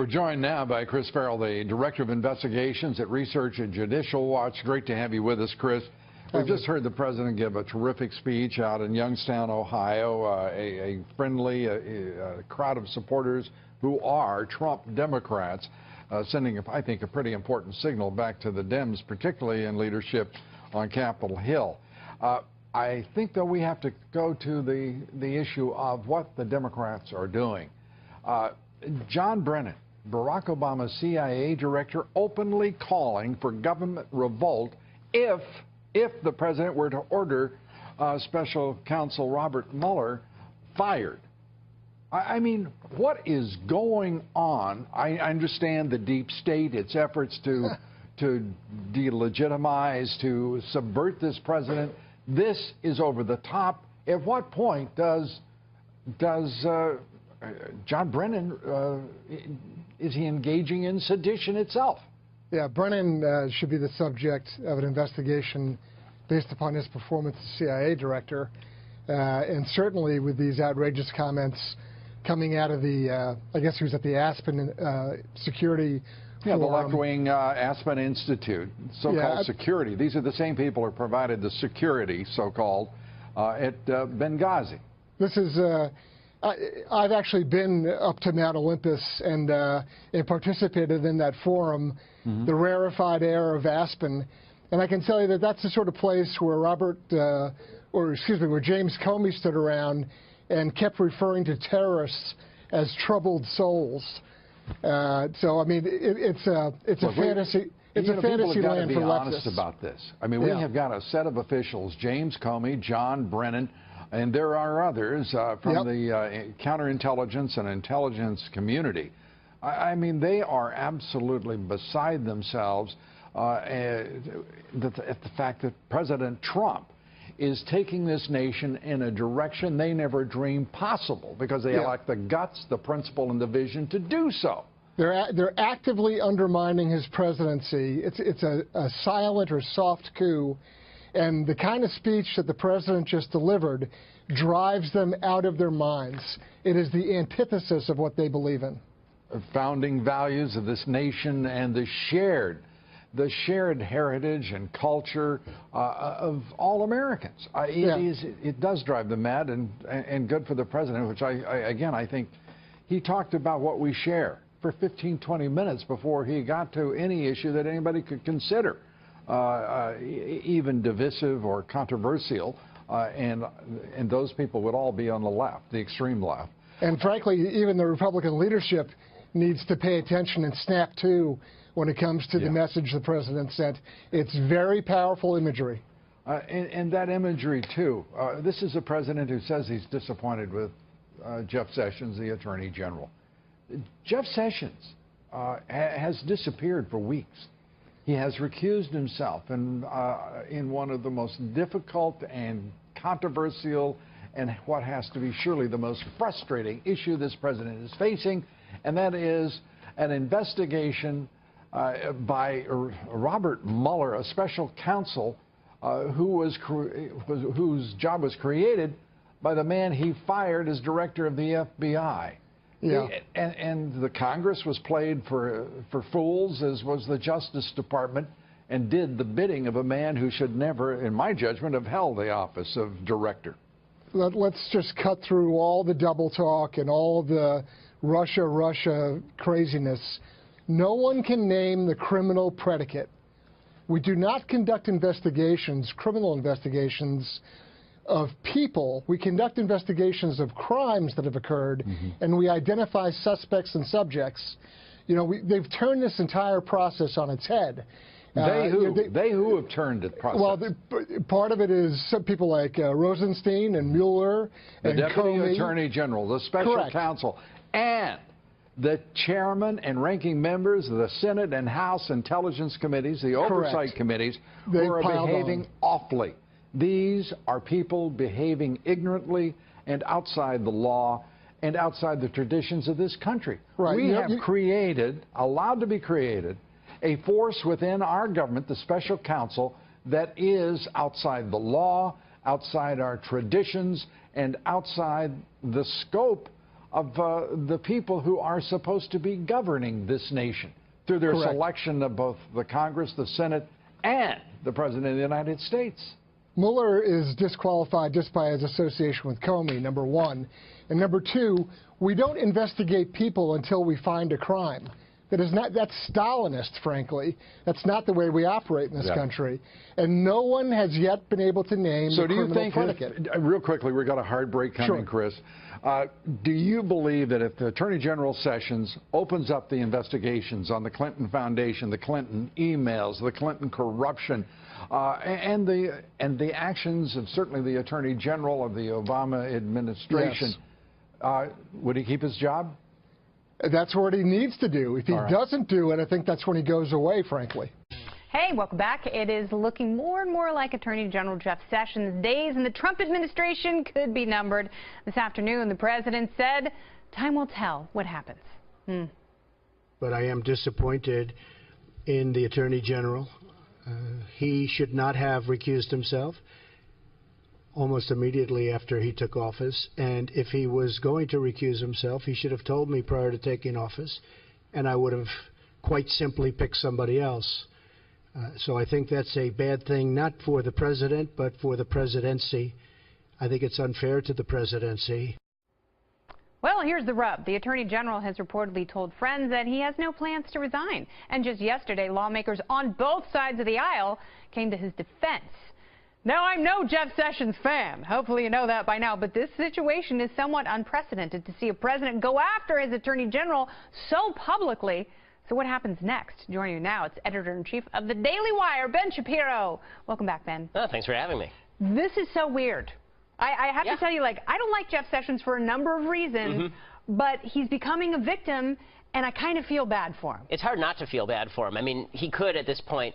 joined now by Chris Farrell, the Director of Investigations at Research and Judicial Watch. Great to have you with us, Chris. We've just heard the President give a terrific speech out in Youngstown, Ohio, a friendly crowd of supporters who are Trump Democrats, sending, I think, a pretty important signal back to the Dems, particularly in leadership on Capitol Hill. I think, though, we have to go to the issue of what the Democrats are doing. John Brennan, Barack Obama's CIA director, openly calling for government revolt if the president were to order Special Counsel Robert Mueller fired. I mean, what is going on? I understand the deep state, its efforts to delegitimize, to subvert this president. This is over the top. At what point does John Brennan, is he engaging in sedition itself? Yeah, Brennan should be the subject of an investigation based upon his performance as CIA director. And certainly with these outrageous comments coming out of the, I guess he was at the Aspen Security Forum. The left-wing Aspen Institute, so-called security. These are the same people who provided the security, so-called, at Benghazi. This is... I've actually been up to Mount Olympus and participated in that forum, the rarefied air of Aspen, and I can tell you that that's the sort of place where where James Comey stood around and kept referring to terrorists as troubled souls. So I mean, it's a fantasy. It's a fantasy land for leftists. Be honest about this. I mean, we have got a set of officials: James Comey, John Brennan. And there are others from the counterintelligence and intelligence community. I mean, they are absolutely beside themselves at the fact that President Trump is taking this nation in a direction they never dreamed possible because they lack the guts, the principle, and the vision to do so. They're actively undermining his presidency. It's a silent or soft coup. And the kind of speech that the president just delivered drives them out of their minds. It is the antithesis of what they believe in. Founding values of this nation and the shared heritage and culture of all Americans. It does drive them mad, and good for the president, which I think he talked about what we share for 15, 20 minutes before he got to any issue that anybody could consider even divisive or controversial, and those people would all be on the left, the extreme left. And frankly, even the Republican leadership needs to pay attention and snap to when it comes to the message the president sent. It's very powerful imagery. And that imagery, too. This is a president who says he's disappointed with Jeff Sessions, the Attorney General. Jeff Sessions has disappeared for weeks. He has recused himself in one of the most difficult and controversial and what has to be surely the most frustrating issue this president is facing, and that is an investigation by Robert Mueller, a special counsel whose job was created by the man he fired as director of the FBI. Yeah. And the Congress was played for fools, as was the Justice Department, and did the bidding of a man who should never, in my judgment, have held the office of director. Let's just cut through all the double talk and all the Russia craziness. No one can name the criminal predicate. We do not conduct investigations, criminal investigations, of people. We conduct investigations of crimes that have occurred, and we identify suspects and subjects. You know, they've turned this entire process on its head. They who have turned the process? Well, part of it is some people like Rosenstein and Mueller and the Deputy Comey. Attorney General, the Special Counsel, and the chairman and ranking members of the Senate and House Intelligence Committees, the Oversight Committees, who are behaving awfully. These are people behaving ignorantly and outside the law and outside the traditions of this country. We have created, allowed to be created, a force within our government, the special counsel, that is outside the law, outside our traditions, and outside the scope of the people who are supposed to be governing this nation through their Correct. selection of both the Congress, the Senate, and the President of the United States. Mueller is disqualified just by his association with Comey, number one. And number two, we don't investigate people until we find a crime. That's Stalinist, frankly. That's not the way we operate in this country. And no one has yet been able to name the criminal predicate. Real quickly, we've got a hard break coming, Chris. Do you believe that if the Attorney General Sessions opens up the investigations on the Clinton Foundation, the Clinton emails, the Clinton corruption, and the actions of certainly the Attorney General of the Obama administration, would he keep his job? That's what he needs to do. If he doesn't do it, I think that's when he goes away, frankly. Hey, welcome back. It is looking more and more like Attorney General Jeff Sessions' days in the Trump administration could be numbered. This afternoon, the president said, time will tell what happens. But I am disappointed in the Attorney General. He should not have recused himself almost immediately after he took office. And if he was going to recuse himself, he should have told me prior to taking office, and I would have quite simply picked somebody else. So I think that's a bad thing, not for the president, but for the presidency. I think it's unfair to the presidency. Well, here's the rub. The Attorney General has reportedly told friends that he has no plans to resign. And just yesterday, lawmakers on both sides of the aisle came to his defense. Now, I'm no Jeff Sessions fan. Hopefully you know that by now. But this situation is somewhat unprecedented to see a president go after his Attorney General so publicly. So what happens next? Joining you now, it's Editor-in-Chief of the Daily Wire, Ben Shapiro. Welcome back, Ben. Oh, thanks for having me. This is so weird. I have to tell you, like, I don't like Jeff Sessions for a number of reasons, but he's becoming a victim, and I kind of feel bad for him. It's hard not to feel bad for him. I mean, he could, at this point,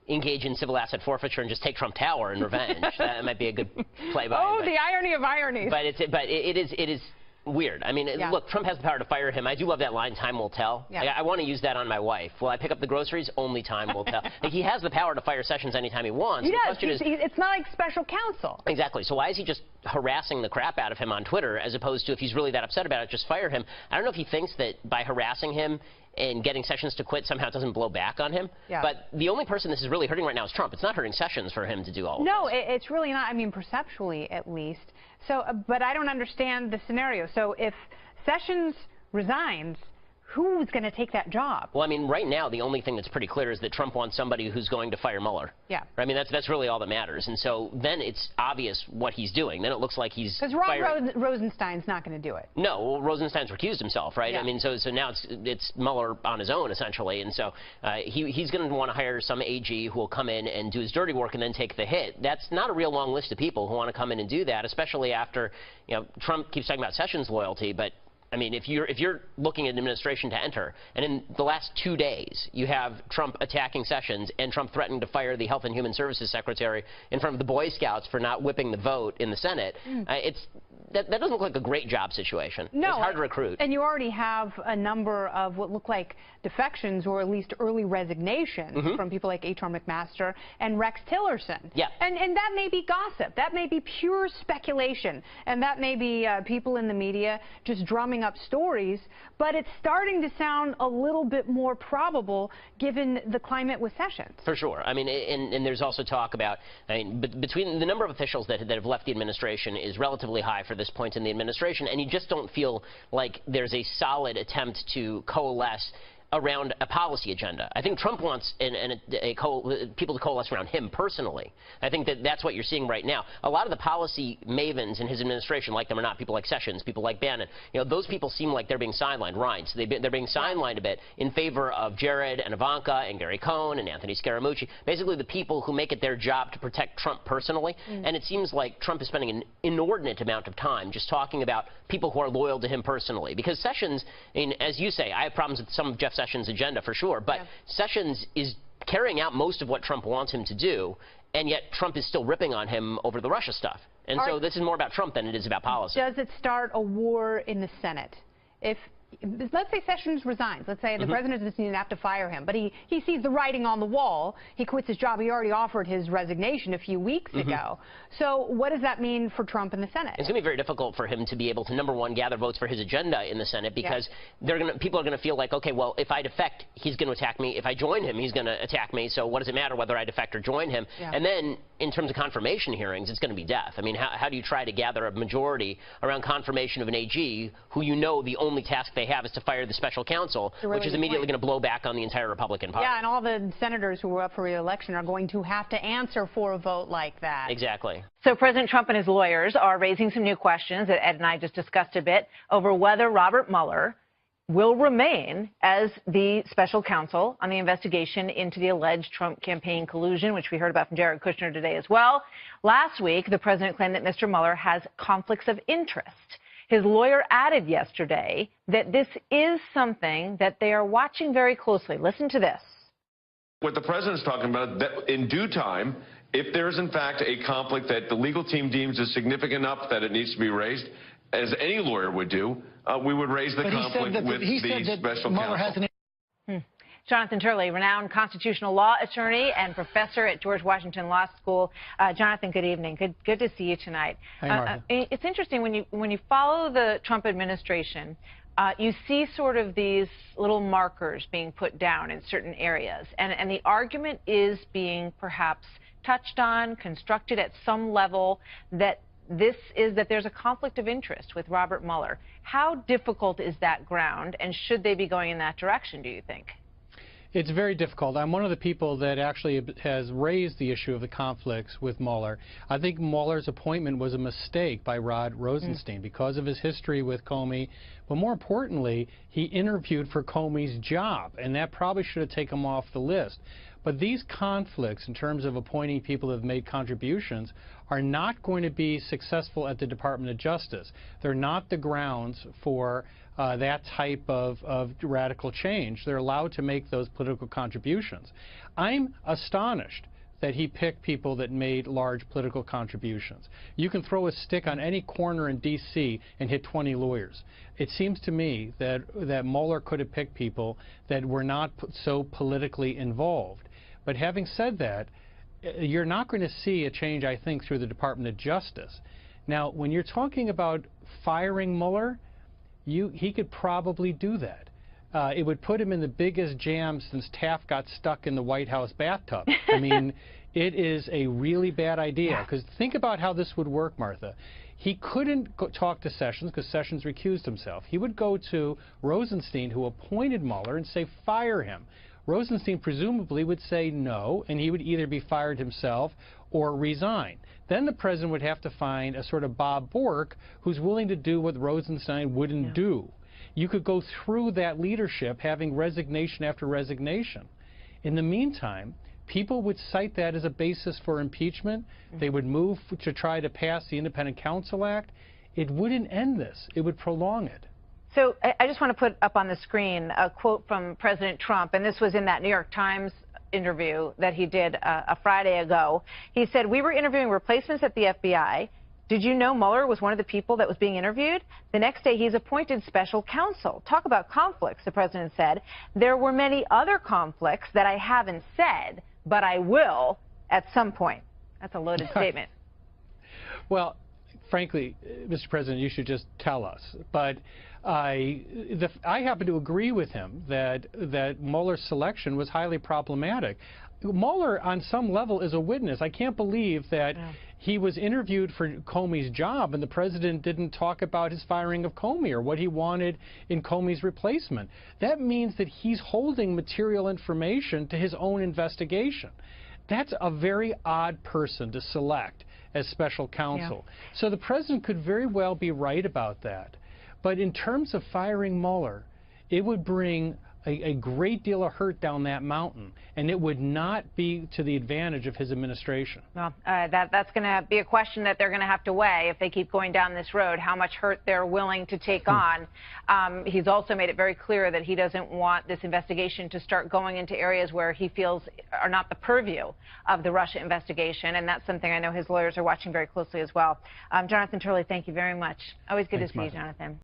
engage in civil asset forfeiture and just take Trump Tower in revenge. That might be a good play by him. Oh, the irony of ironies. But it is weird. I mean, look, Trump has the power to fire him. I do love that line, time will tell. Like, I want to use that on my wife. Will I pick up the groceries? Only time will tell. Like, he has the power to fire Sessions anytime he wants. He does. It's not like special counsel. Exactly. So why is he just harassing the crap out of him on Twitter, as opposed to, if he's really that upset about it, just fire him? I don't know if he thinks that by harassing him and getting Sessions to quit somehow it doesn't blow back on him. But the only person this is really hurting right now is Trump. It's not hurting Sessions for him to do all of this. No, it's really not. I mean, perceptually, at least. So, but I don't understand the scenario. So if Sessions resigns, who's going to take that job? Well, I mean, right now, the only thing that's pretty clear is that Trump wants somebody who's going to fire Mueller. Yeah. I mean, that's really all that matters. And so then it's obvious what he's doing. Then it looks like he's because Rod Rosenstein's not going to do it. No, well, Rosenstein's recused himself, right? Yeah. I mean, so now it's Mueller on his own, essentially. And so he's going to want to hire some AG who will come in and do his dirty work and then take the hit. That's not a real long list of people who want to come in and do that, especially after, you know, Trump keeps talking about Sessions' loyalty, but I mean, if you're looking at an administration to enter, and in the last 2 days you have Trump attacking Sessions and Trump threatening to fire the Health and Human Services Secretary in front of the Boy Scouts for not whipping the vote in the Senate, that doesn't look like a great job situation. No, it's hard to recruit. And you already have a number of what look like defections or at least early resignations from people like H.R. McMaster and Rex Tillerson. Yeah. And that may be gossip. That may be pure speculation. And that may be people in the media just drumming up stories. But it's starting to sound a little bit more probable given the climate with Sessions. For sure. I mean, and there's also talk about, I mean, between the number of officials that have left the administration is relatively high for this point in the administration, and you just don't feel like there's a solid attempt to coalesce around a policy agenda. I think Trump wants people to coalesce around him personally. I think that's what you're seeing right now. A lot of the policy mavens in his administration, like them or not, people like Sessions, people like Bannon, you know, those people seem like they're being sidelined. Right. So they're being sidelined a bit in favor of Jared and Ivanka and Gary Cohn and Anthony Scaramucci, basically the people who make it their job to protect Trump personally. And it seems like Trump is spending an inordinate amount of time just talking about people who are loyal to him personally. Because Sessions, I mean, as you say, I have problems with some of Jeff Sessions' agenda for sure, but Sessions is carrying out most of what Trump wants him to do, and yet Trump is still ripping on him over the Russia stuff. And so this is more about Trump than it is about policy. Does it start a war in the Senate? If let's say Sessions resigns. Let's say the president doesn't even have to fire him, but he sees the writing on the wall. He quits his job. He already offered his resignation a few weeks ago. So what does that mean for Trump in the Senate? It's going to be very difficult for him to be able to, number one, gather votes for his agenda in the Senate, because people are going to feel like, okay, well, if I defect, he's going to attack me. If I join him, he's going to attack me. So what does it matter whether I defect or join him? And then in terms of confirmation hearings, it's going to be death. I mean, how do you try to gather a majority around confirmation of an AG who you know the only task they have is to fire the special counsel, which is immediately going to blow back on the entire Republican Party. Yeah, and all the senators who were up for re-election are going to have to answer for a vote like that. Exactly. So President Trump and his lawyers are raising some new questions that Ed and I just discussed a bit over whether Robert Mueller will remain as the special counsel on the investigation into the alleged Trump campaign collusion, which we heard about from Jared Kushner today as well. Last week, the president claimed that Mr. Mueller has conflicts of interest. His lawyer added yesterday that this is something that they are watching very closely. Listen to this. What the president's talking about, that in due time, if there is in fact a conflict that the legal team deems is significant enough that it needs to be raised, as any lawyer would do, we would raise the conflict with the special counsel. Jonathan Turley, renowned constitutional law attorney and professor at George Washington Law School. Jonathan, good evening. Good to see you tonight. It's interesting when you follow the Trump administration, you see sort of these little markers being put down in certain areas, and the argument is being perhaps touched on, constructed at some level that there's a conflict of interest with Robert Mueller. How difficult is that ground, and should they be going in that direction, do you think? It's very difficult. I'm one of the people that actually has raised the issue of the conflicts with Mueller. I think Mueller's appointment was a mistake by Rod Rosenstein because of his history with Comey. But more importantly, he interviewed for Comey's job, and that probably should have taken him off the list. But these conflicts, in terms of appointing people who have made contributions, are not going to be successful at the Department of Justice. They're not the grounds for that type of radical change. They're allowed to make those political contributions. I'm astonished that he picked people that made large political contributions. You can throw a stick on any corner in D.C. and hit 20 lawyers. It seems to me that Mueller could have picked people that were not so politically involved. But having said that, you're not going to see a change, I think, through the Department of Justice. Now, when you're talking about firing Mueller, he could probably do that. It would put him in the biggest jam since Taft got stuck in the White House bathtub. I mean, it is a really bad idea, because think about how this would work, Martha. He couldn't talk to Sessions because Sessions recused himself. He would go to Rosenstein, who appointed Mueller, and say, fire him. Rosenstein presumably would say no, and he would either be fired himself or resign. Then the president would have to find a sort of Bob Bork who's willing to do what Rosenstein wouldn't do. You could go through that leadership having resignation after resignation. In the meantime, people would cite that as a basis for impeachment. They would move to try to pass the Independent Counsel Act. It wouldn't end this. It would prolong it. So I just want to put up on the screen a quote from President Trump, and this was in that New York Times interview that he did a Friday ago. He said, "We were interviewing replacements at the FBI. Did you know Mueller was one of the people that was being interviewed? The next day, he's appointed special counsel." Talk about conflicts, the president said. "There were many other conflicts that I haven't said, but I will at some point." That's a loaded statement. Well, frankly, Mr. President, you should just tell us. But I happen to agree with him that Mueller's selection was highly problematic. Mueller, on some level, is a witness. I can't believe that he was interviewed for Comey's job and the president didn't talk about his firing of Comey or what he wanted in Comey's replacement. That means that he's holding material information to his own investigation. That's a very odd person to select as special counsel. So the president could very well be right about that. But in terms of firing Mueller, it would bring a great deal of hurt down that mountain, and it would not be to the advantage of his administration. Well, that's going to be a question that they're going to have to weigh if they keep going down this road, how much hurt they're willing to take on. He's also made it very clear that he doesn't want this investigation to start going into areas where he feels are not the purview of the Russia investigation, and that's something I know his lawyers are watching very closely as well. Jonathan Turley, thank you very much. Always good to see you, Jonathan.